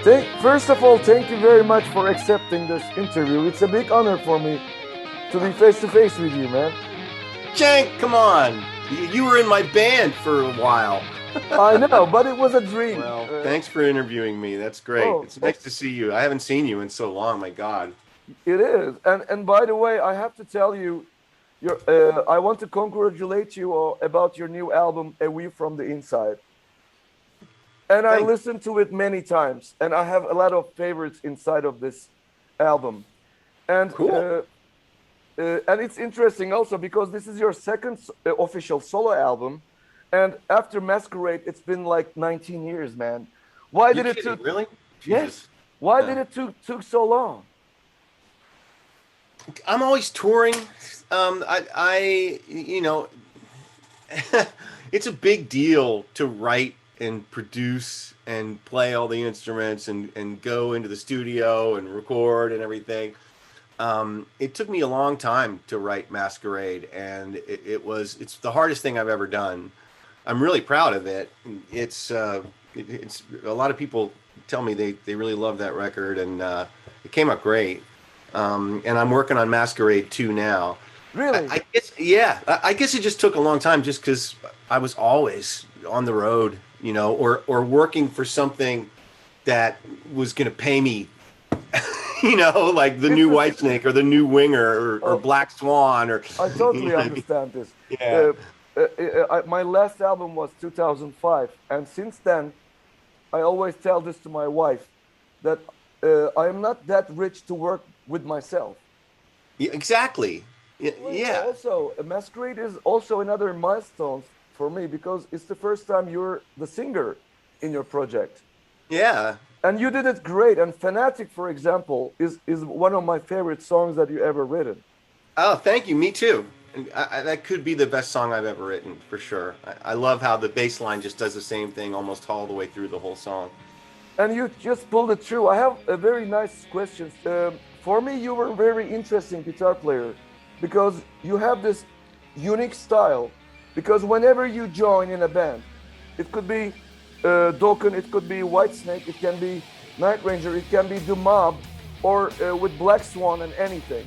First of all, thank you very much for accepting this interview. It's a big honor for me to be face to face with you, man. Cenk, come on. You were in my band for a while. I know, but it was a dream. Well, thanks for interviewing me. That's great. Oh, It's nice to see you. I haven't seen you in so long, my God. it is. And by the way, I have to tell you, I want to congratulate you about your new album, A View from the Inside. And I Thanks. listened to it many times, and I have a lot of favorites inside of this album. And Cool. and it's interesting also because this is your second official solo album, and after Masquerade, it's been like 19 years, man. Why You did it kidding, took? really? Yes. Jesus. Why Yeah. did it took so long? I'm always touring. You know, it's a big deal to write and produce and play all the instruments and go into the studio and record and everything. It took me a long time to write Masquerade, and it's the hardest thing I've ever done. I'm really proud of it. It's a lot of people tell me they really love that record, and it came out great. And I'm working on Masquerade 2 now. Really? I guess, yeah, I guess it just took a long time just because I was always on the road, or working for something that was going to pay me, like the new Interesting. Whitesnake or the new Winger or Oh, Black Swan or, I you totally know what I mean? understand this. Yeah. My last album was 2005, and since then, I always tell this to my wife that I am not that rich to work with myself. Yeah, exactly. Yeah. Also, Masquerade is also another milestone for me because it's the first time you're the singer in your project. Yeah. And you did it great. And Fanatic, for example, is one of my favorite songs that you ever written. Oh, thank you. Me too. And that could be the best song I've ever written for sure. I love how the bass line just does the same thing almost all the way through the whole song. And you just pulled it through. I have a very nice question. For me, you were a very interesting guitar player because you have this unique style. Because whenever you join in a band, it could be Dokken, it could be Whitesnake, it can be Night Ranger, it can be the Mob, or with Black Swan and anything.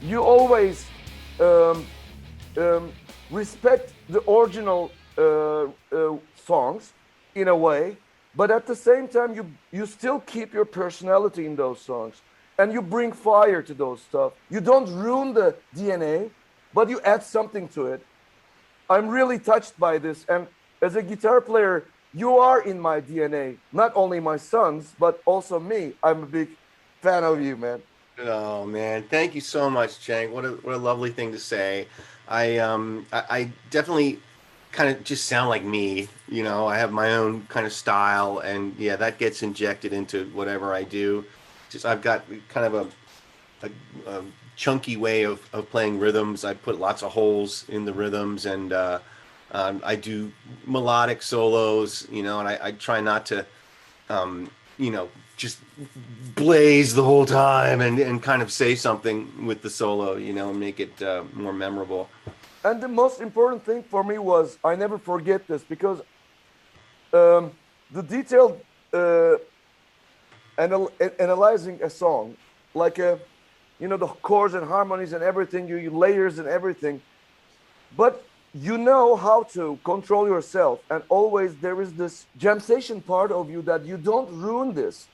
You always um, respect the original songs in a way, but at the same time, you still keep your personality in those songs, and you bring fire to those stuff. You don't ruin the DNA, but you add something to it. I'm really touched by this, and as a guitar player, you are in my DNA. Not only my sons, but also me. I'm a big fan of you, man. Oh man, thank you so much, Chang. What a lovely thing to say. I definitely kind of just sound like me. I have my own kind of style, and yeah, that gets injected into whatever I do. Just I've got kind of a chunky way of playing rhythms. I put lots of holes in the rhythms, and I do melodic solos. And I try not to, just blaze the whole time and kind of say something with the solo, and make it more memorable. And the most important thing for me was I never forget this because um, the detailed analyzing a song, like the chords and harmonies and everything, you layers and everything, but you know how to control yourself, and always there is this jam session part of you that you don't ruin this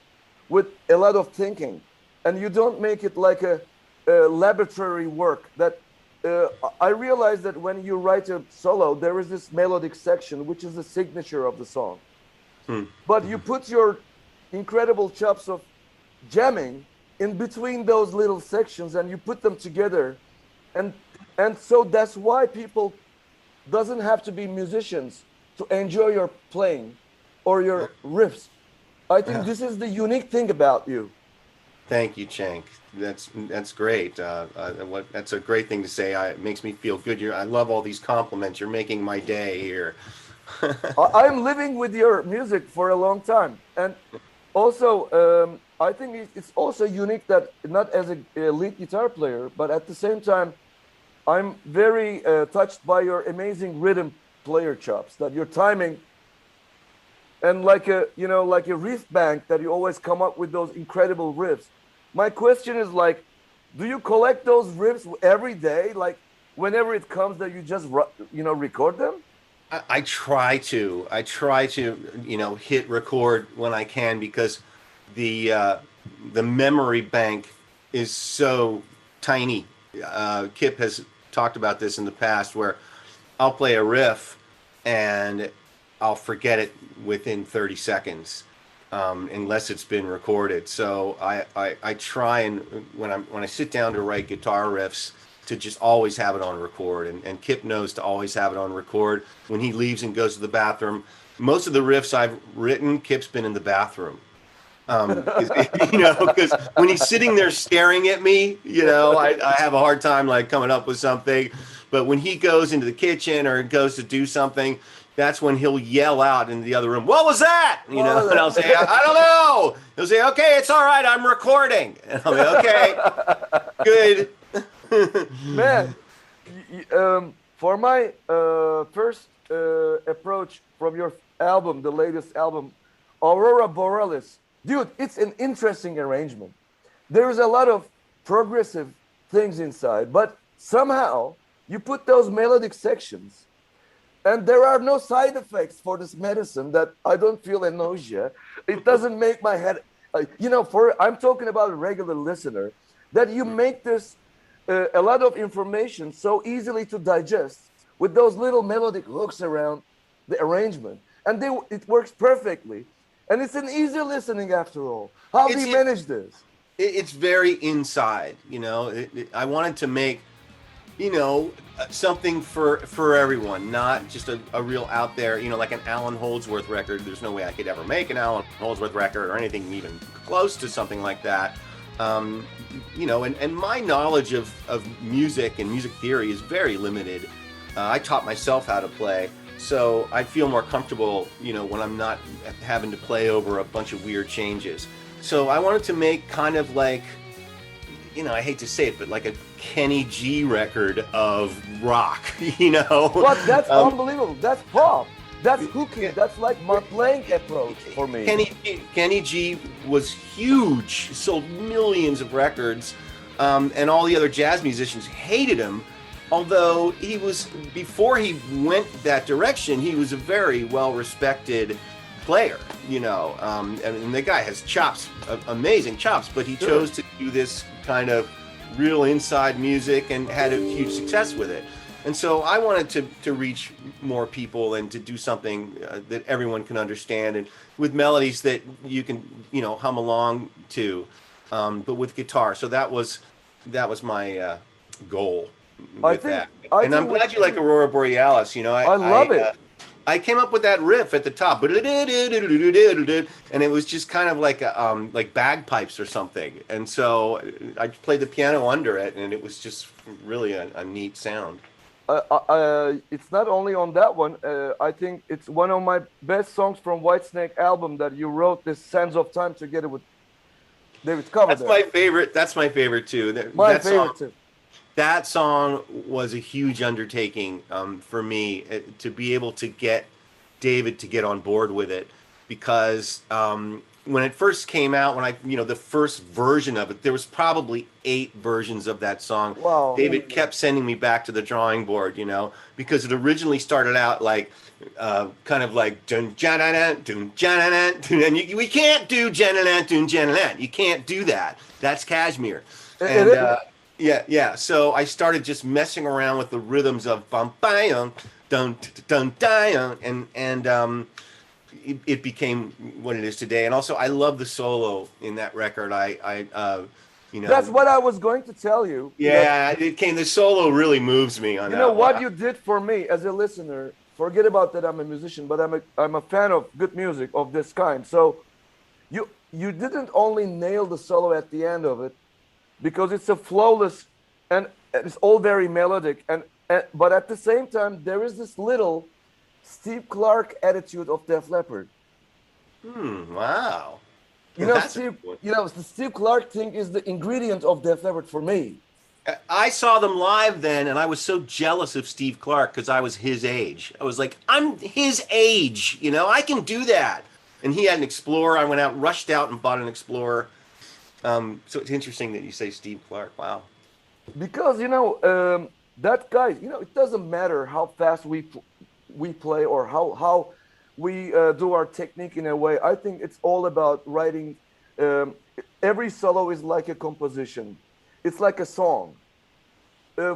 with a lot of thinking, and you don't make it like a laboratory work. That I realize that when you write a solo, there is this melodic section which is the signature of the song, Hmm. but you put your incredible chops of jamming in between those little sections, and you put them together, and so that's why people doesn't have to be musicians to enjoy your playing or your riffs. I think Yeah. this is the unique thing about you. Thank you, Cenk. That's great. That's a great thing to say. It makes me feel good. I love all these compliments. You're making my day here. I'm living with your music for a long time, and also I think it's also unique that not as a lead guitar player, but at the same time, I'm very touched by your amazing rhythm player chops. That your timing and like a like a riff bank that you always come up with those incredible riffs. My question is like, do you collect those riffs every day, like whenever it comes that you just record them? I try to, hit record when I can because the uh, the memory bank is so tiny. Kip has talked about this in the past, where I'll play a riff and I'll forget it within 30 seconds, unless it's been recorded. So I try, and when I sit down to write guitar riffs, to just always have it on record. And Kip knows to always have it on record. When he leaves and goes to the bathroom, most of the riffs I've written, Kip's been in the bathroom. 'Cause, because when he's sitting there staring at me, I have a hard time like coming up with something. But when he goes into the kitchen or goes to do something, that's when he'll yell out in the other room, "What was that?" And I'll say, "I don't know." He'll say, "Okay, it's all right. I'm recording." And I'll be, "Okay, good." Man, for my first approach from your album, the latest album, Aurora Borealis, dude, it's an interesting arrangement. There is a lot of progressive things inside, but somehow you put those melodic sections, and there are no side effects for this medicine that I don't feel a nausea. It doesn't make my head, I'm talking about a regular listener, that you make this a lot of information so easily to digest with those little melodic hooks around the arrangement, and it works perfectly, and it's an easy listening after all. How do you manage this? It's very inside. I wanted to make, something for everyone, not just a real out there, like an Alan Holdsworth record. There's no way I could ever make an Alan Holdsworth record or anything even close to something like that. And my knowledge of music and music theory is very limited. I taught myself how to play, so I feel more comfortable, when I'm not having to play over a bunch of weird changes. So I wanted to make kind of like, I hate to say it, but like a Kenny G record of rock, But that's unbelievable. That's pop. That's hooking. That's like my playing approach for me. Kenny G was huge, sold millions of records, and all the other jazz musicians hated him. Although before he went that direction, he was a very well-respected player, and the guy has chops, amazing chops, but he chose to do this kind of real inside music and had a huge success with it. And so I wanted to reach more people and to do something that everyone can understand, and with melodies that you can, hum along to, but with guitar. So that was my goal with that. And I'm glad you like Aurora Borealis. I love it. I came up with that riff at the top, and it was just kind of like bagpipes or something. And so I played the piano under it, and it was just really a neat sound. It's not only on that one. I think it's one of my best songs from Whitesnake album that you wrote, this Sands of Time, together with David Coverdale. That's my favorite. That's my favorite too. That song was a huge undertaking for me to be able to get David to get on board with it, because when it first came out, the first version of it, there was probably 8 versions of that song. Wow. David kept sending me back to the drawing board, because it originally started out like kind of like dun dun dun dun, and we can't do dun dun dun. You can't do that. That's Kashmir. And yeah. So I started just messing around with the rhythms of bum bam dun dun dun, and it became what it is today. And also, I love the solo in that record. That's what I was going to tell you. Yeah, the solo really moves me on that. What you did for me as a listener. Forget about that I'm a musician, but I'm a fan of good music of this kind. So you didn't only nail the solo at the end of it, because it's a flawless and it's all very melodic, but at the same time there is this little Steve Clark attitude of Def Leppard. Wow. The Steve Clark thing is the ingredient of Def Leppard for me. I saw them live then, and I was so jealous of Steve Clark because I was his age. I was like, I'm his age, I can do that. And he had an Explorer. I went out, rushed out, and bought an Explorer. So it's interesting that you say Steve Clark. Wow. Because that guy, it doesn't matter how fast we play or how we do our technique in a way. I think it's all about writing. Um, every solo is like a composition. It's like a song.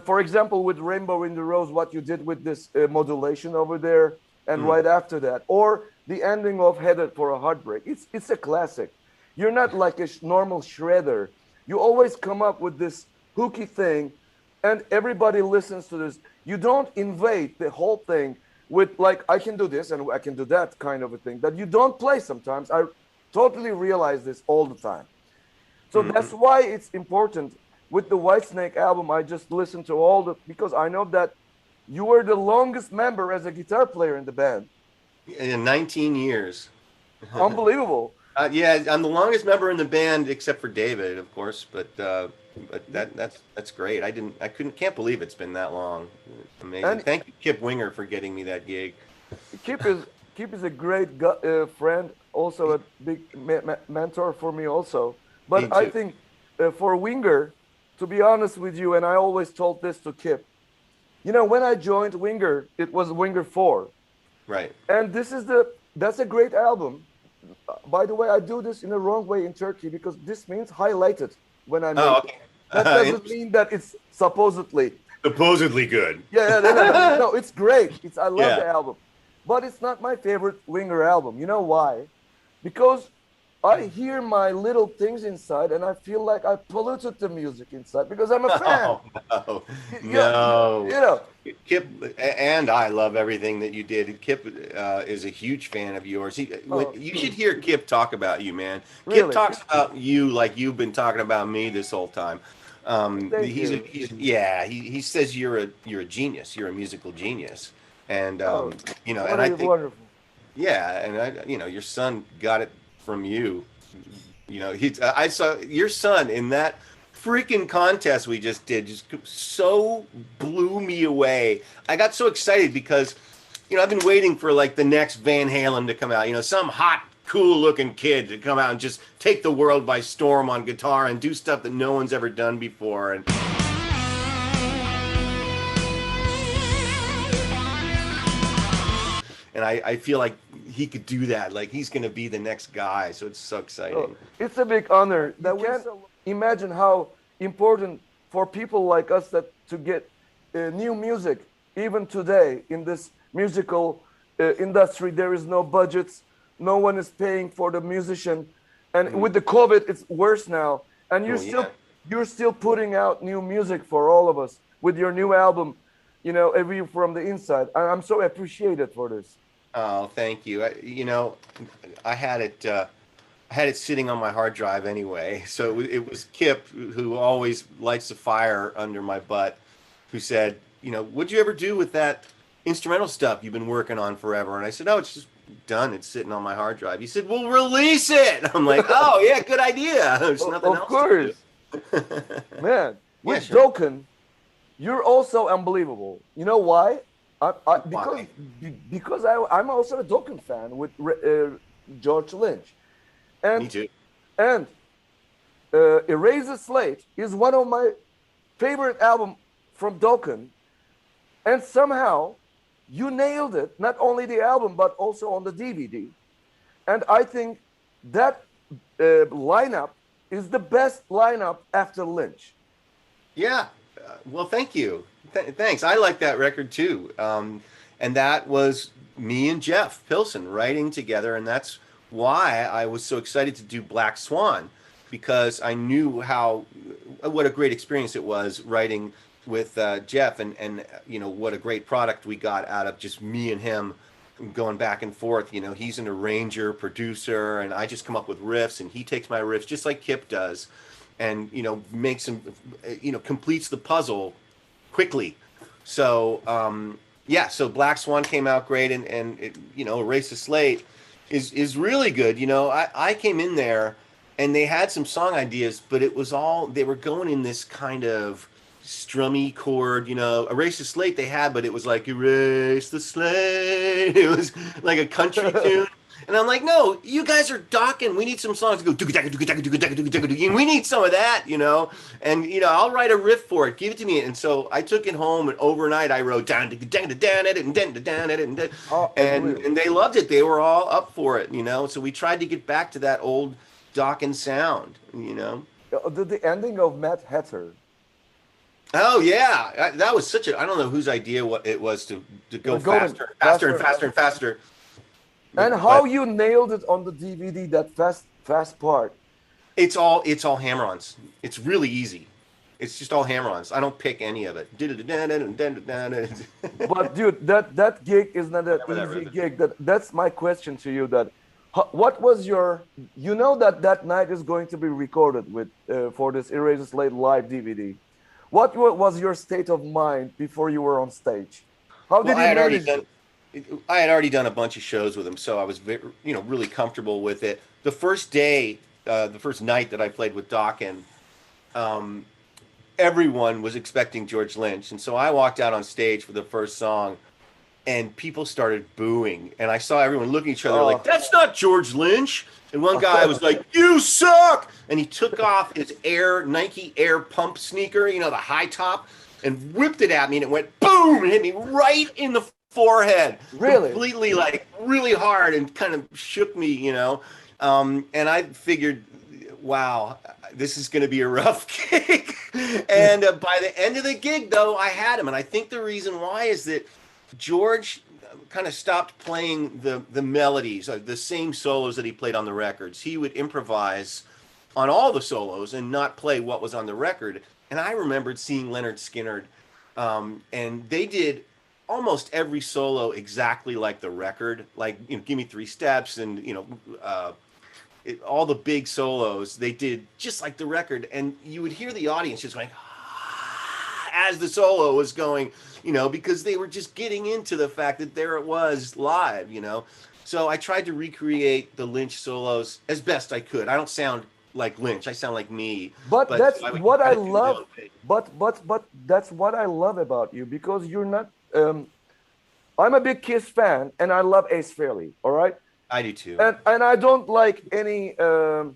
For example, with Rainbow in the Rose, what you did with this modulation over there, and Mm. right after that, or the ending of Headed for a Heartbreak. It's a classic. You're not like a normal shredder. You always come up with this hooky thing, and everybody listens to this. You don't invade the whole thing with like I can do this and I can do that kind of a thing that you don't play sometimes. I totally realize this all the time. So that's Mm. why it's important with the Whitesnake album. I just listened to all the because I know that you were the longest member as a guitar player in the band. In 19 years. Unbelievable. Yeah, I'm the longest member in the band except for David, of course. But that's great. Can't believe it's been that long. Amazing. And Thank you, Kip Winger, for getting me that gig. Kip is Kip is a great friend, also a big mentor for me also. Me But I too. think for Winger, to be honest with you, and I always told this to Kip, when I joined Winger, it was Winger 4. Right. And that's a great album. By the way, I do this in the wrong way in Turkey because this means highlighted when I Oh, make it. okay. That doesn't mean that it's supposedly. Supposedly good. Yeah, no, no, it's great. I love Yeah. the album, but it's not my favorite Winger album. You know why? Because I hear my little things inside, and I feel like I polluted the music inside because I'm a fan. Oh no, You know, you no. know, Kip and I love everything that you did. Kip is a huge fan of yours. oh, You should hear Kip talk about you, man. Kip really? talks about you like you've been talking about me this whole time. Thank you. Yeah. He says you're a genius. You're a musical genius, and Oh, and what I a think wonderful. yeah, and your son got it from you. I saw your son in that freaking contest we just did. Just so blew me away. I got so excited because, I've been waiting for like the next Van Halen to come out. Some hot, cool looking kid to come out and just take the world by storm on guitar and do stuff that no one's ever done before. And I feel like he could do that. Like he's gonna be the next guy. So it's so Oh, exciting. it's a big honor. You can't imagine how important for people like us that to get new music. Even today in this musical industry, there is no budgets. No one is paying for the musician, and Mm. with the COVID, it's worse now. And Oh yeah. you're still putting out new music for all of us with your new album. A view from the inside. I'm so appreciated for this. Oh, thank you. I had it. I had it sitting on my hard drive anyway. So it was Kip who always lights the fire under my butt, who said, what'd you ever do with that instrumental stuff you've been working on forever? And I said, oh, it's just done. It's sitting on my hard drive. He said, well, release it. I'm like, oh yeah, good idea. There's nothing Of else to course, do. man. Yeah, With sure. Dokken, you're also unbelievable. You know why? Why? Because I'm also a Dokken fan with George Lynch, Me and too. and Erase the Slate is one of my favorite album from Dokken, and somehow you nailed it. Not only the album but also on the DVD, and I think that lineup is the best lineup after Lynch. Yeah. Well, thank you. Thanks. I like that record too. And that was me and Jeff Pilson writing together. And that's why I was so excited to do Black Swan, because I knew what a great experience it was writing with Jeff, and what a great product we got out of just me and him going back and forth. He's an arranger, producer, and I just come up with riffs, and he takes my riffs just like Kip does, and makes them, completes the puzzle quickly. So yeah, so Black Swan came out great, and it, Erase the Slate is really good. I came in there and they had some song ideas, but it was all, they were going in this kind of strummy chord. Erase the Slate they had, but it was like erase the slate. It was like a country tune. And I'm like, no, you guys are Dokken. We need some songs to go, and we need some of that, you know. And I'll write a riff for it. Give it to me. And so I took it home, and overnight I wrote down it Unreal. and they loved it. They were all up for it, you know. So we tried to get back to that old Dokken sound, you know. The ending of Mad Hatter. Oh yeah, that was such a. I don't know whose idea what it was to go Going faster, faster, faster and and faster and faster. faster. And But how you nailed it on the DVD, that fast part. it's all hammer-ons. It's really easy. It's just all hammer-ons. I don't pick any of it. But dude, that gig is not an Whatever that easy riff is. gig. That's my question to you. What was your? You know that night is going to be recorded with for this Eraser Slate live DVD. What was your state of mind before you were on stage? How Well, did you manage? I had already done a bunch of shows with him, so I was really comfortable with it. The first day, the first night that I played with Dokken, um, everyone was expecting George Lynch, and so I walked out on stage for the first song, and people started booing, and I saw everyone looking at each other like, Oh, "That's not George Lynch." And one guy was like, "You suck!" And he took off his Nike Air Pump sneaker, the high top, and whipped it at me, and it went boom and hit me right in the forehead, really? completely like really hard, and kind of shook me, and I figured, wow, this is going to be a rough gig. And by the end of the gig, though, I had him, and I think the reason why is that George kind of stopped playing the melodies, the same solos that he played on the records. He would improvise on all the solos and not play what was on the record. And I remembered seeing Leonard Skinner, and they did almost every solo exactly like the record, like "Give Me Three Steps" and all the big solos they did just like the record, and you would hear the audience just going as the solo was going, because they were just getting into the fact that there it was live. So I tried to recreate the Lynch solos as best I could. I don't sound like Lynch, I sound like me, But but that's so I would what try I to do it love. that way. But that's what I love about you because you're not. I'm a big Kiss fan, and I love Ace Frehley. All right, I do too. and I don't like any. I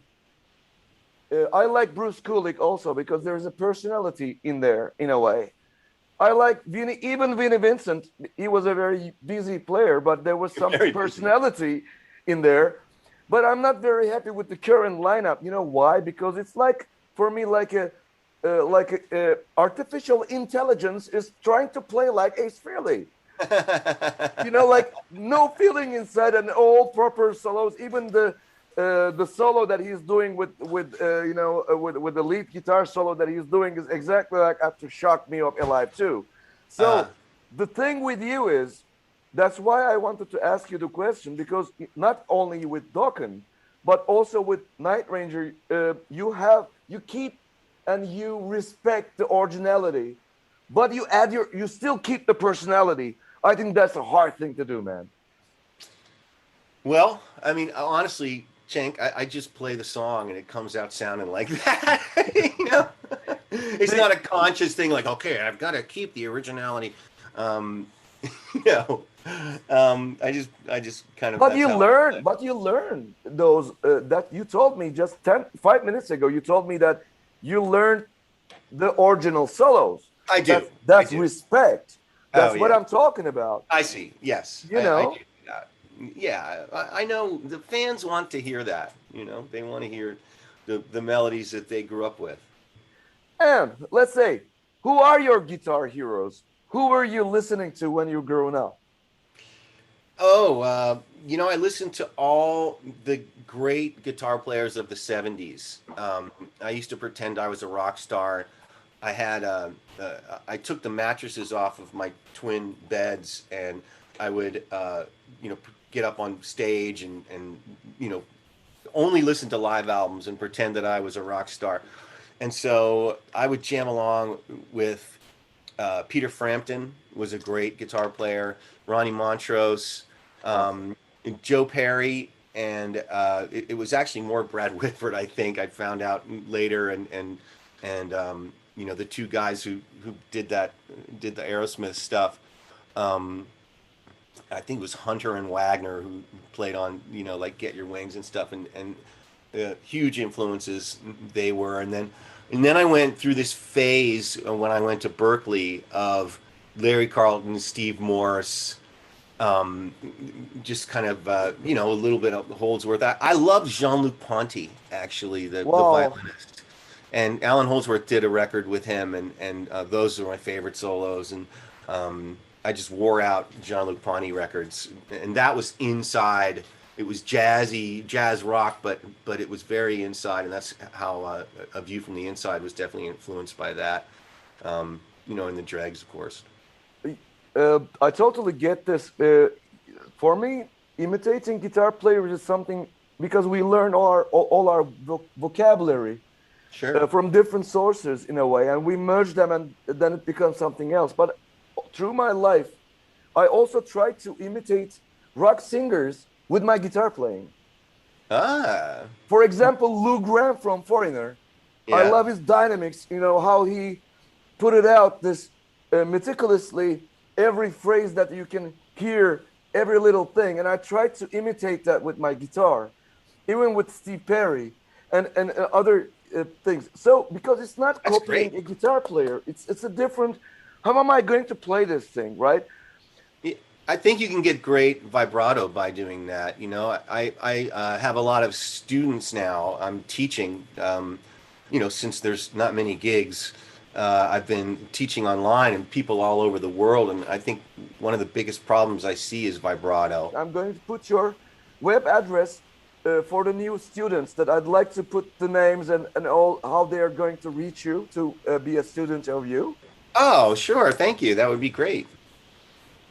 like Bruce Kulick also because there's a personality in there in a way. I like even Vinnie Vincent. He was a very busy player, but there was some Very busy. personality in there. But I'm not very happy with the current lineup. You know why? Because it's like for me like a artificial intelligence is trying to play like Ace Frehley. Like no feeling inside and all proper solos. Even the solo that he's doing with the lead guitar solo that he's doing is exactly like after Shock Me Up Alive too. uh, So the thing with you is that's why I wanted to ask you the question because not only with Dokken but also with Night Ranger, you keep and you respect the originality, but you still keep the personality. I think that's a hard thing to do, man. well, I mean, honestly, Cenk, I just play the song and it comes out sounding like that. you know, it's See, not a conscious thing like, okay, I've got to keep the originality. Um, you know, I just kind of but that's you how I learn, play. but you learn those that you told me just 5 minutes ago. You told me that you learned the original solos. I That's do, I that's do. respect. Oh That's what yeah, I'm talking about. I see. Yes, You I do. know. Yeah, I know the fans want to hear that. They want to hear the melodies that they grew up with. And let's say, who are your guitar heroes? Who were you listening to when you were growing up? Oh, I listened to all the great guitar players of the 70s. I used to pretend I was a rock star. I had I took the mattresses off of my twin beds, and I would get up on stage and you know only listen to live albums and pretend that I was a rock star. And so I would jam along with Peter Frampton was a great guitar player, Ronnie Montrose, Awesome. um, Joe Perry, and it was actually more Brad Whitford. I think I found out later, and the two guys who did the Aerosmith stuff. Um, I think it was Hunter and Wagner who played on, like Get Your Wings and stuff, and huge influences they were. And then I went through this phase when I went to Berkeley of Larry Carlton, Steve Morse, um, just kind of a little bit of Holdsworth. I love Jean-Luc Ponty, actually, the Wow. violinist, and Alan Holdsworth did a record with him, and those are my favorite solos. And I just wore out Jean-Luc Ponty records, and that was inside. It was jazzy, jazz rock, but it was very inside, and that's how A View from the Inside was definitely influenced by that. And the Dregs, of course. I totally get this. For me, imitating guitar players is something because we learn all our vocabulary Sure. from different sources in a way, and we merge them, and then it becomes something else. But through my life, I also try to imitate rock singers with my guitar playing. Ah, For example, Lou Graham from Foreigner. I yeah. love his dynamics. How he put it out this meticulously, every phrase that you can hear, every little thing, and I try to imitate that with my guitar, even with Steve Perry and other things. So because it's not That's copying great. a guitar player, it's a different. How am I going to play this thing, right? I think you can get great vibrato by doing that. I have a lot of students now. I'm teaching, since there's not many gigs. I've been teaching online and people all over the world, and I think one of the biggest problems I see is vibrato. I'm going to put your web address for the new students that I'd like to put the names and all how they are going to reach you to be a student of you. Oh, sure. Thank you. That would be great.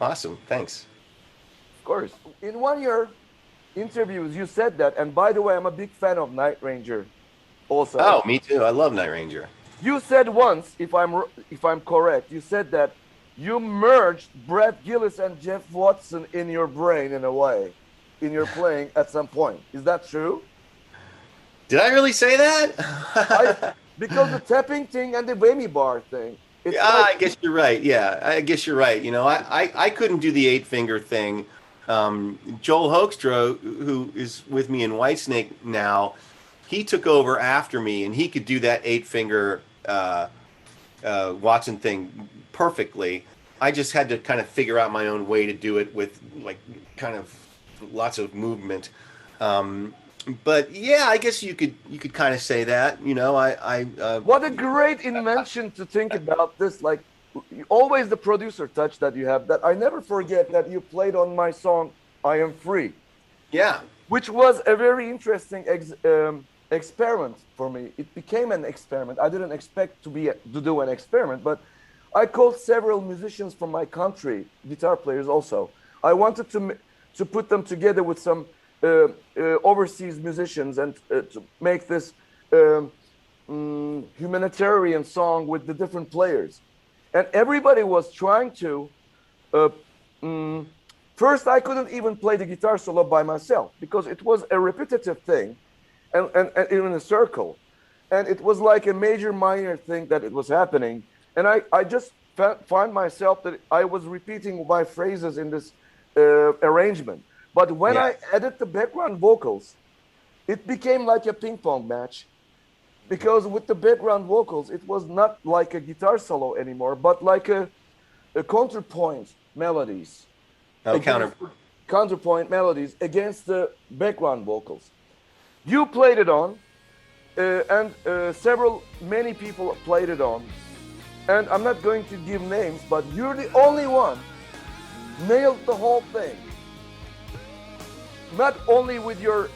Awesome. Thanks. Of course. In one of your interviews, you said that, and by the way, I'm a big fan of Night Ranger also. Oh, me too. I love Night Ranger. You said once, if I'm correct, you said that you merged Brad Gillis and Jeff Watson in your brain in a way, in your playing at some point. Is that true? Did I really say I that? because the tapping thing and the whammy bar thing, Yeah, it's like I guess you're right. Yeah, I guess you're right. I couldn't do the eight finger thing. Joel Hoekstra, who is with me in Whitesnake now, he took over after me, and he could do that eight finger Watson thing perfectly. I just had to kind of figure out my own way to do it with like kind of lots of movement. Um, but yeah, I guess you could kind of say that. what a great invention to think about this. Like always the producer touch that you have that I never forget that you played on my song I Am Free, yeah. which was a very interesting experiment for me. It became an experiment. I didn't expect to do an experiment, but I called several musicians from my country, guitar players also. I wanted to put them together with some overseas musicians and to make this humanitarian song with the different players. And everybody was trying to. Uh, mm, First, I couldn't even play the guitar solo by myself because it was a repetitive thing and in a circle. And it was like a major minor thing that it was happening. And I just find myself that I was repeating my phrases in this arrangement. But when Yeah. I added the background vocals, it became like a ping pong match because with the background vocals, it was not like a guitar solo anymore, but like a counterpoint melodies Oh, against counter. counterpoint melodies against the background vocals. You played it on, and many people played it on. And I'm not going to give names, but you're the only one nailed the whole thing. Not only with your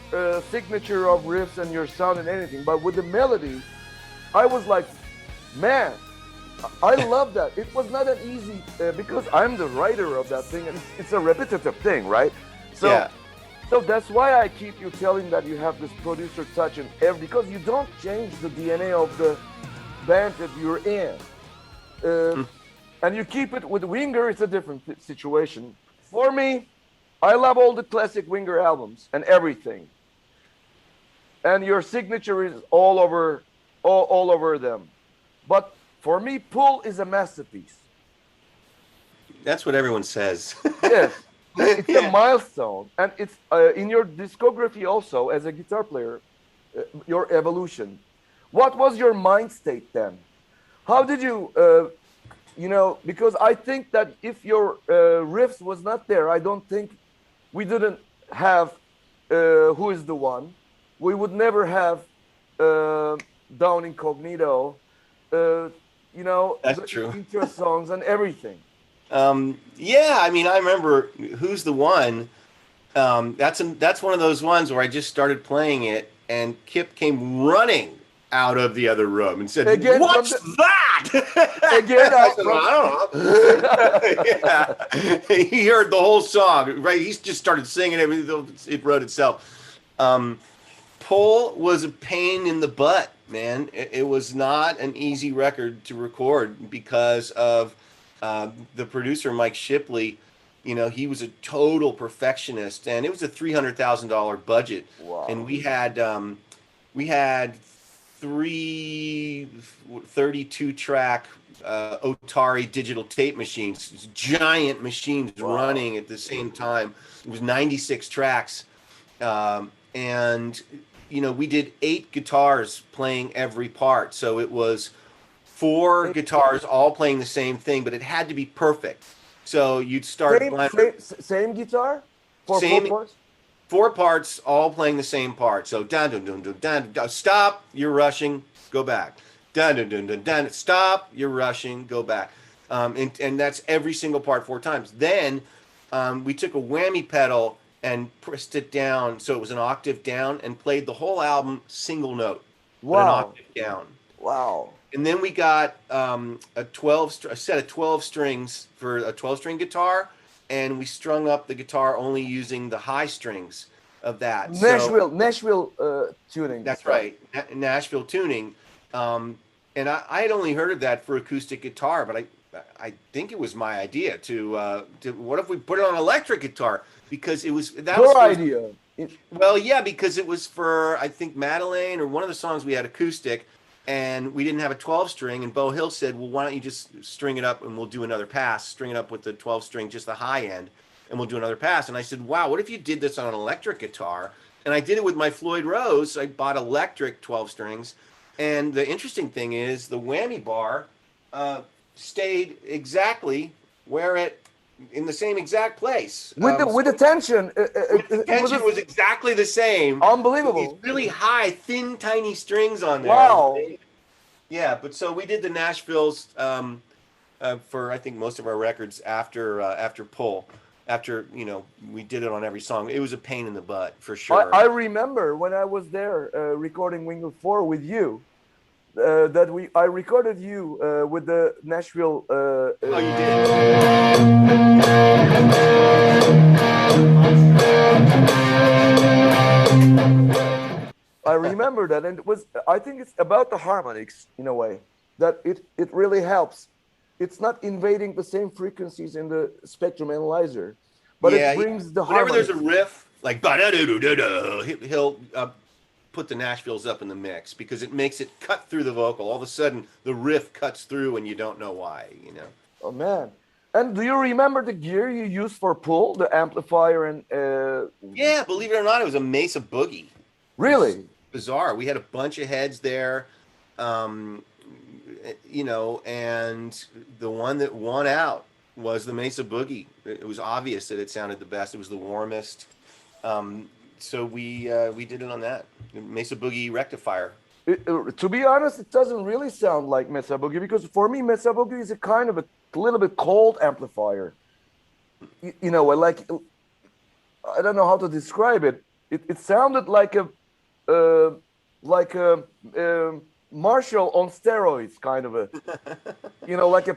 signature of riffs and your sound and anything, but with the melody. I was like, man, I love that. It was not an easy because I'm the writer of that thing, and it's a repetitive thing, right? So, Yeah. so that's why I keep you telling that you have this producer touch in every because you don't change the DNA of the band that you're in, and you keep it with Winger. It's a different situation. For me, I love all the classic Winger albums and everything, and your signature is all over them. But for me, Pull is a masterpiece. That's what everyone says. Yes. it's a Yeah. milestone, and it's in your discography also as a guitar player, your evolution. What was your mind state then? How did you, because I think that if your riffs was not there, I don't think we didn't have Who is the One. We would never have uh, Down Incognito, uh, That's the true. intro songs and everything. Yeah, I mean, I remember Who's the One. That's one of those ones where I just started playing it, and Kip came running out of the other room and said, Again from "What's the that?" again I said, from "I don't know." Yeah, he heard the whole song. Right, he just started singing it. It wrote itself. Um, Pull was a pain in the butt, man. It was not an easy record to record because of the producer, Mike Shipley. You know, he was a total perfectionist, and it was a $300,000 budget, and wow. we had three 32 track Otari digital tape machines, giant machines Wow. running at the same time. It was 96 tracks, and we did 8 guitars playing every part, so it was four Eh, guitars all playing the same thing, but it had to be perfect. So you'd start Same blind, same same guitar for four same parts. 4 parts all playing the same part. So dun dun dun dun dun, dun stop, you're rushing, go back. Dun dun dun dun dun, stop, you're rushing, go back. And that's every single part 4 times. Then we took a whammy pedal and pressed it down so it was an octave down and played the whole album single note, but an Wow. octave down. Wow. And then we got a set of 12 strings for a 12-string guitar, and we strung up the guitar only using the high strings of that. So Nashville tuning that's stuff. right, Nashville tuning. And I had only heard of that for acoustic guitar, but I think it was my idea to what if we put it on electric guitar, because that was Your for, idea. well, yeah, because it was for, I think, Madeleine, or one of the songs we had acoustic, and we didn't have a 12 string. And Bo Hill said, "Well, why don't you just string it up and we'll do another pass? String it up with the 12 string, just the high end, and we'll do another pass." And I said, "Wow, what if you did this on an electric guitar?" And I did it with my Floyd Rose. I bought electric 12 strings, and the interesting thing is the whammy bar uh, stayed exactly where it in the same exact place. With the tension, With the it was tension was exactly the same, with these unbelievable. really high, thin, tiny strings on there. It was Wow. amazing. Yeah, but so we did the Nashville's for, I think, most of our records after Pull. After we did it on every song. It was a pain in the butt for I sure. remember when I was there recording Wingle 4 with you, that I recorded you with the Nashville. Oh, you did? I remember that, and it was. I think it's about the harmonics in a way that it really helps. It's not invading the same frequencies in the spectrum analyzer, but it Yeah. brings the Whenever there's a harmonics. riff like ba-da-do-do-do-do, he'll put the Nashvilles up in the mix because it makes it cut through the vocal. All of a sudden, the riff cuts through, and you don't know why. Oh man! And do you remember the gear you used for pull, the amplifier and Yeah, believe it or not, it was a Mesa Boogie. It was really? bizarre. We had a bunch of heads there, um, and the one that won out was the Mesa Boogie. It was obvious that it sounded the best. It was the warmest. So we did it on that Mesa Boogie rectifier. To be honest, it doesn't really sound like Mesa Boogie because for me, Mesa Boogie is a kind of a little bit cold amplifier. Like I don't know how to describe it. It sounded uh, like a, Marshall on steroids, kind of like a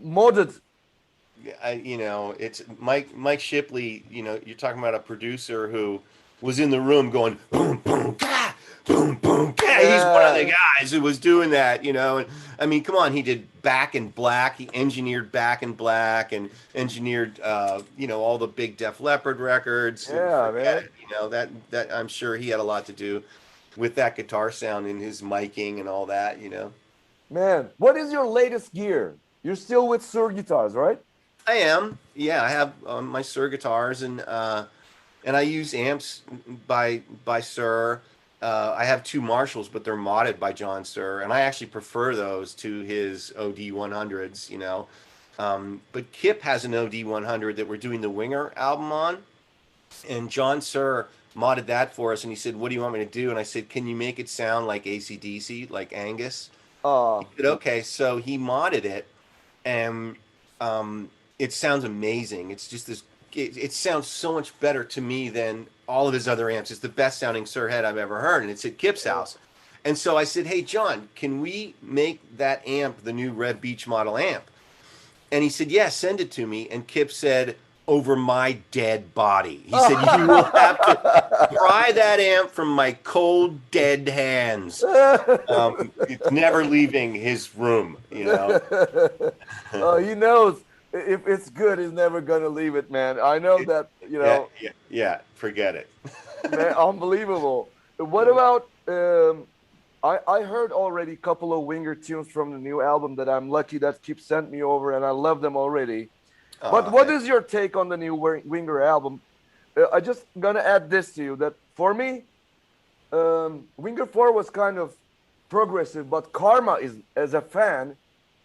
modded. It's Mike Shipley. You're talking about a producer who was in the room going boom boom ga, boom boom ga. He's one of the Yeah, guys who was doing that. And I mean, come on, he did Back in Black. He engineered Back in Black and engineered all the big Def Leppard records. yeah, Forget man. it. That I'm sure he had a lot to do with that guitar sound in his miking and all that. Man, what is your latest gear? You're still with Sur guitars, right? I am. Yeah, I have my Sir guitars, and I use amps by Sir. I have two Marshalls, but they're modded by John Sir, and I actually prefer those to his OD 100s. But Kip has an OD 100 that we're doing the Winger album on, and John Sir modded that for us, and he said, "What do you want me to do?" And I said, "Can you make it sound like AC/DC, like Angus?" He Uh, said, "Okay." So he modded it, and it sounds amazing. It's just this. It sounds so much better to me than all of his other amps. It's the best sounding Sir head I've ever heard, and it's at Kip's house. And so I said, "Hey, John, can we make that amp the new Reb Beach model amp?" And he said, "Yeah, send it to me." And Kip said, "Over my dead body." He said, "You will have to pry that amp from my cold, dead hands." It's never leaving his room. Oh, he knows if it's good, he's never gonna leave it, man. I know that, Yeah, yeah, yeah. Forget it. man, unbelievable. What about I heard already a couple of Winger tunes from the new album that I'm lucky that Keep sent me over, and I love them already. But what Thank is your take on the new Winger album? I just gonna add this to you that for me, Winger 4 was kind of progressive, but Karma is, as a fan,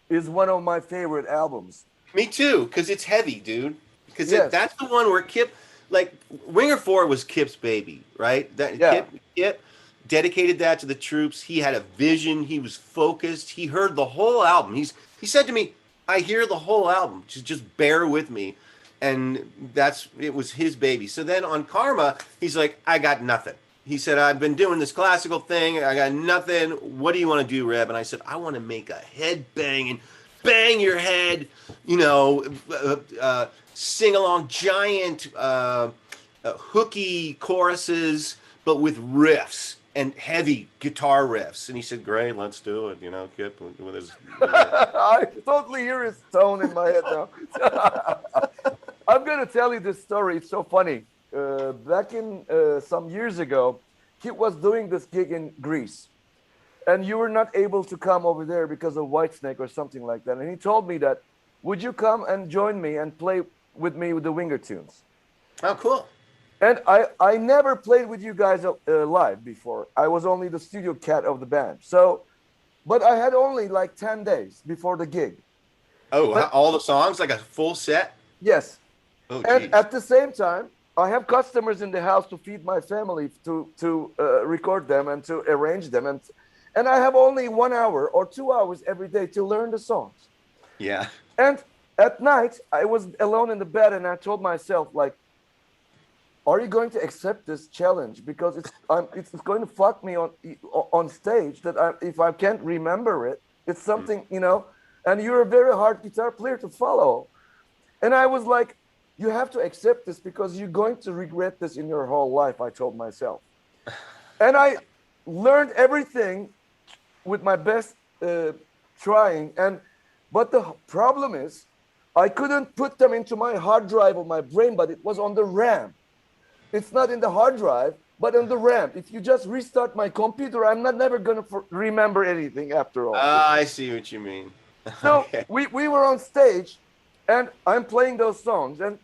is one of my favorite albums. Me too, because it's heavy, dude. Because Yes, that's the one where Kip, like Winger 4 was Kip's baby, right? That yeah, Kip dedicated that to the troops. He had a vision. He was focused. He heard the whole album. He said to me, "I hear the whole album. Just bear with me." And it was his baby. So then on Karma, he's like, "I got nothing." He said, "I've been doing this classical thing. I got nothing. What do you want to do, Reb?" And I said, "I want to make a head bang your head, sing along giant hooky choruses, but with riffs and heavy guitar riffs." And he said, "Great, let's do it." Kip with his. I totally hear his tone in my head now. I'm gonna tell you this story. It's so funny. Back in some years ago, he was doing this gig in Greece, and you were not able to come over there because of Whitesnake or something like that. And he told me that, would you come and join me and play with me with the Winger tunes? Oh, cool. And I never played with you guys live before. I was only the studio cat of the band. So, but I had only like 10 days before the gig. Oh, But all the songs, like a full set? yes, Oh, and geez. at the same time, I have customers in the house to feed my family, to record them and to arrange them, and I have only 1 hour or 2 hours every day to learn the songs. Yeah. And at night, I was alone in the bed, and I told myself, like, are you going to accept this challenge? Because it's going to fuck me on stage. That if I can't remember it, it's something, And you're a very hard guitar player to follow. And I was like, you have to accept this because you're going to regret this in your whole life, I told myself. And I learned everything with my best trying. But the problem is, I couldn't put them into my hard drive of my brain, but it was on the RAM. It's not in the hard drive, but on the RAM. If you just restart my computer, I'm not never going to remember anything after all. I see what you mean. So Okay. we were on stage, and I'm playing those songs, and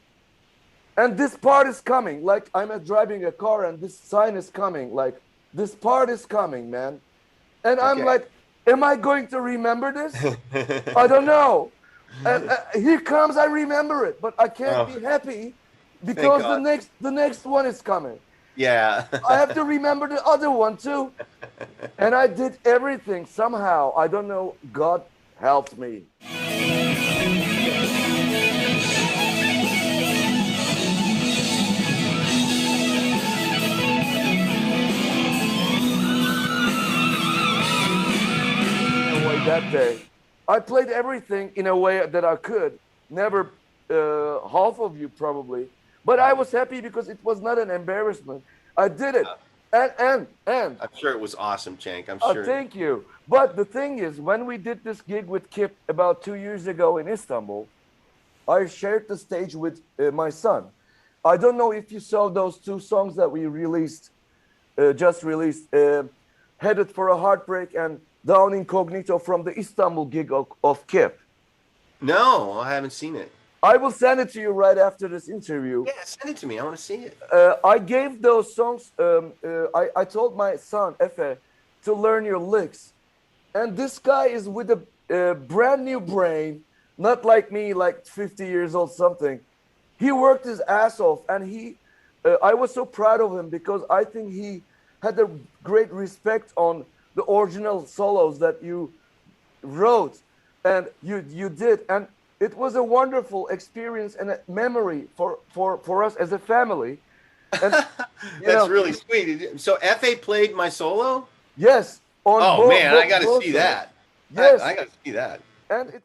this part is coming. Like I'm driving a car, and this sign is coming. Like this part is coming, man. And I'm Okay. like, am I going to remember this? I don't know. And here comes, I remember it, but I can't Oh, be happy thank because God. the next one is coming. Yeah. I have to remember the other one too. And I did everything somehow. I don't know. God helped me. In a way that day, I played everything in a way that I could. Never half of you probably, but I was happy because it was not an embarrassment. I did it, and I'm sure it was awesome, Cenk. I'm oh, sure. thank you. But the thing is, when we did this gig with Kip about 2 years ago in Istanbul, I shared the stage with my son. I don't know if you saw those two songs that we just released, Headed for a Heartbreak and Down Incognito from the Istanbul gig of Kip. No, I haven't seen it. I will send it to you right after this interview. Yeah, send it to me. I want to see it. I gave those songs. I told my son Efe to learn your licks, and this guy is with a brand new brain, not like me, like 50 years old something. He worked his ass off, and I was so proud of him because I think he had a great respect on the original solos that you wrote and you did, and it was a wonderful experience and a memory for us as a family. And you That's know, really sweet. So Fa played my solo. yes, on Oh man, I got to both see songs. that. Yes, I got to see that. and it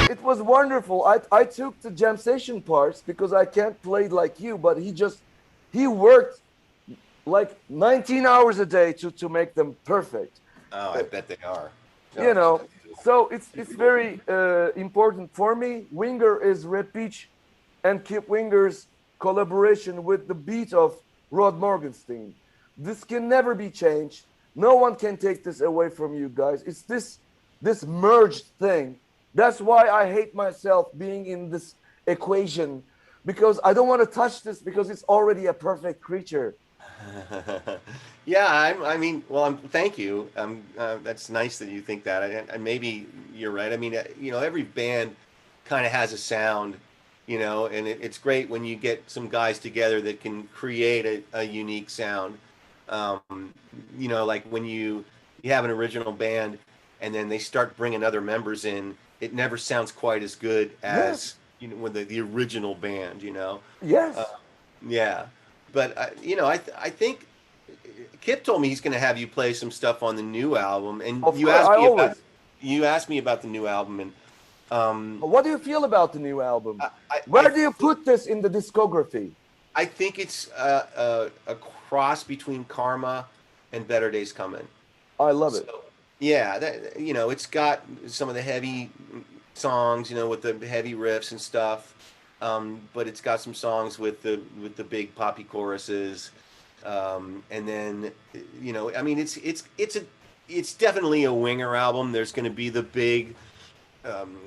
it was wonderful. I took the jam session parts because I can't play like you, but he worked like 19 hours a day to make them perfect. Oh, I bet they are. You Oh, know, that's so it's very important for me. Winger is Reb Beach and Kip Winger's collaboration with the beat of Rod Morgenstein. This can never be changed. No one can take this away from you guys. It's this merged thing. That's why I hate myself being in this equation because I don't want to touch this because it's already a perfect creature. Yeah, I mean, well, thank you. That's nice that you think that, and maybe you're right. I mean, every band kind of has a sound, and it's great when you get some guys together that can create a unique sound. Like when you have an original band, and then they start bringing other members in, it never sounds quite as good Yes, as when the original band. Uh, yes, yeah, but I think Kip told me he's going to have you play some stuff on the new album, and of course. I always. you asked me about the new album, and What do you feel about the new album? I I, Where I do you put this in the discography? I think it's a cross between Karma and Better Days Coming. I love it. So yeah, it's got some of the heavy songs, with the heavy riffs and stuff, but it's got some songs with the big poppy choruses, and then I mean, it's definitely a Winger album. There's going to be the big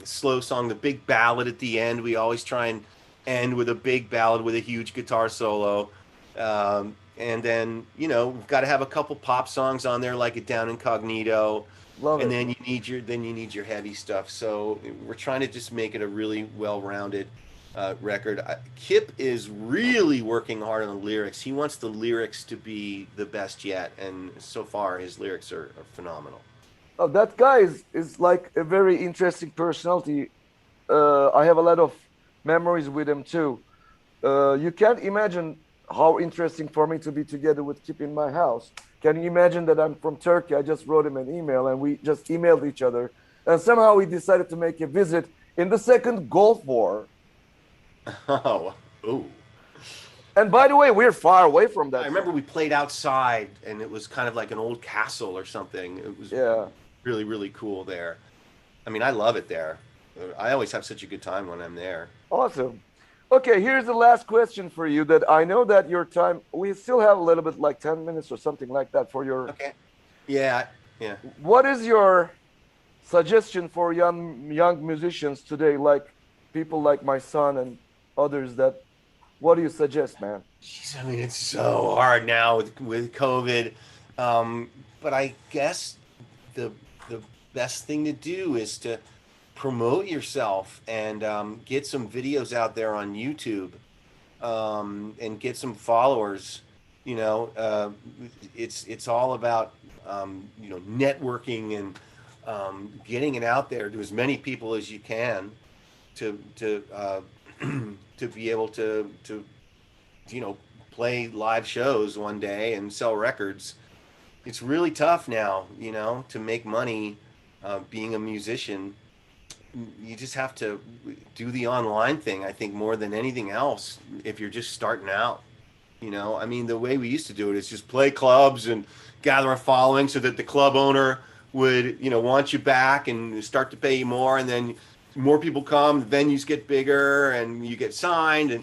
slow song, the big ballad at the end. We always try and end with a big ballad with a huge guitar solo. And then, we've got to have a couple pop songs on there, like it Down Incognito. Love And it. then you need your heavy stuff. So we're trying to just make it a really well-rounded record. Kip is really working hard on the lyrics. He wants the lyrics to be the best yet, and so far his lyrics are phenomenal. Oh, that guy is like a very interesting personality. I have a lot of memories with him too. You can't imagine how interesting for me to be together with Kip in my house. Can you imagine that I'm from Turkey? I just wrote him an email and we just emailed each other. And somehow we decided to make a visit in the second Gulf War. Oh, ooh. And by the way, we're far away from I that. remember we played outside, and it was kind of like an old castle or something. It was Yeah, really, really cool there. I mean, I love it there. I always have such a good time when I'm there. awesome. Okay, here's the last question for you that I know that your time, we still have a little bit like 10 minutes or something like that for your, Okay. Yeah, yeah. what is your suggestion for young musicians today, like people like my son and others that, what do you suggest, man? Jeez, I mean, it's so hard now with COVID. But I guess the the best thing to do is to promote yourself and get some videos out there on YouTube, and get some followers. You know, it's all about networking and getting it out there to as many people as you can to to be able to play live shows one day and sell records. It's really tough now, to make money being a musician. You just have to do the online thing, I think, more than anything else if you're just starting out. I mean, the way we used to do it is just play clubs and gather a following so that the club owner would, want you back and start to pay you more, and then more people come, venues get bigger, and you get signed, and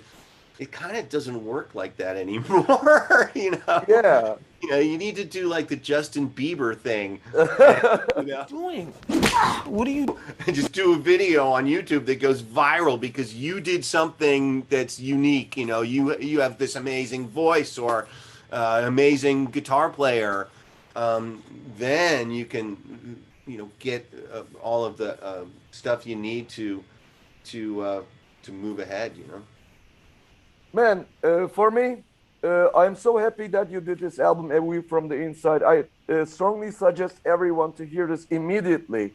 it kind of doesn't work like that anymore. Yeah. You need to do like the Justin Bieber thing, and, Doing? What are you? and just do a video on YouTube that goes viral because you did something that's unique. You have this amazing voice or amazing guitar player. Then you can get all of the stuff you need to move ahead. Man, for me, I'm so happy that you did this album, Away from the Inside. I strongly suggest everyone to hear this immediately.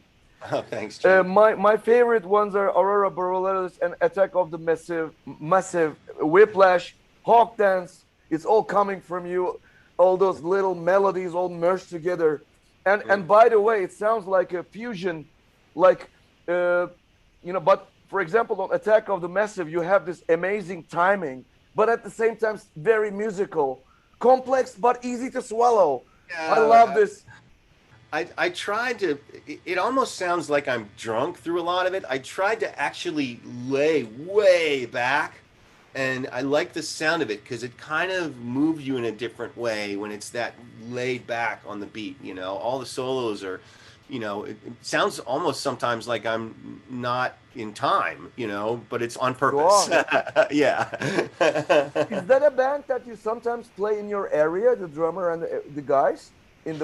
Oh, thanks, Jake. My favorite ones are Aurora Borealis and Attack of the Massive, Whiplash, Hawk Dance. It's all coming from you. All those little melodies all merged together. And by the way, it sounds like a fusion, like, but for example, on Attack of the Massive, you have this amazing timing, but at the same time, very musical, complex, but easy to swallow. Yeah, I love this. I tried to, it almost sounds like I'm drunk through a lot of it. I tried to actually lay way back, and I like the sound of it because it kind of moves you in a different way when it's that laid back on the beat. All the solos are, it sounds almost sometimes like I'm not in time, but it's on purpose. Yeah. Is that a band that you sometimes play in your area, the drummer and the guys?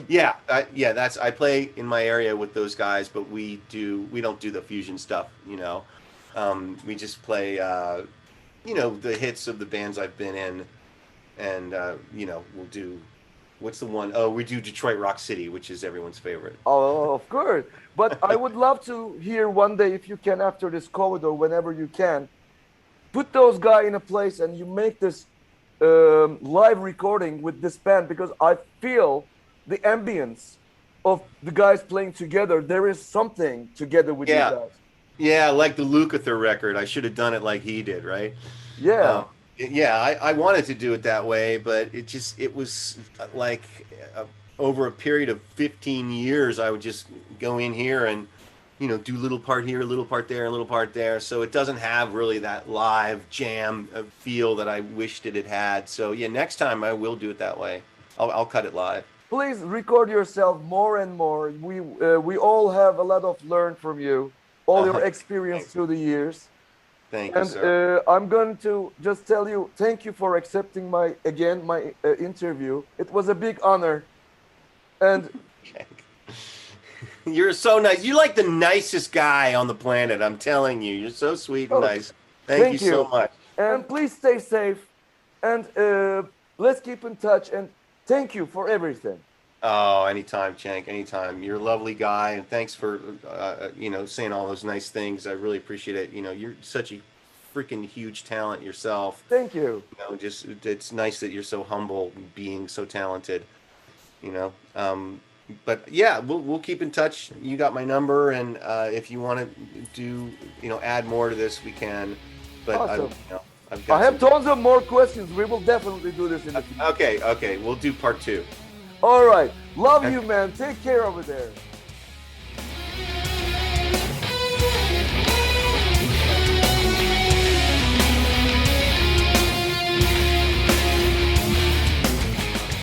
Yeah, I play in my area with those guys, but we don't do the fusion stuff. We just play the hits of the bands I've been in, and we'll do, what's the one? Oh, we do Detroit Rock City, which is everyone's favorite. Oh, of course. But I would love to hear one day, if you can, after this COVID or whenever you can, put those guys in a place and you make this live recording with this band, because I feel the ambience of the guys playing together. There is something together with you guys. Yeah, like the Lukather record. I should have done it like he did, right? Yeah. I wanted to do it that way, but it was like over a period of 15 years, I would just go in here and, do a little part here, a little part there, a little part there. So it doesn't have really that live jam feel that I wished it had. So yeah, next time I will do it that way. I'll cut it live. Please record yourself more and more. We all have a lot of learn from you, all your experience through the years. Thank you, sir. I'm going to just tell you, thank you for accepting my interview. It was a big honor. And you're so nice. You're like the nicest guy on the planet. I'm telling you. You're so sweet and nice. Thank you so much. And please stay safe. And let's keep in touch. And thank you for everything. Oh, anytime, Cenk, anytime. You're a lovely guy, and thanks for, saying all those nice things. I really appreciate it. You're such a freaking huge talent yourself. Thank you. It's nice that you're so humble, being so talented. But yeah, we'll keep in touch. You got my number, and if you want to do, add more to this, we can. But awesome. I have tons of more questions. We will definitely do this in the future. Okay, we'll do part 2. All right. Love you, man. Take care over there.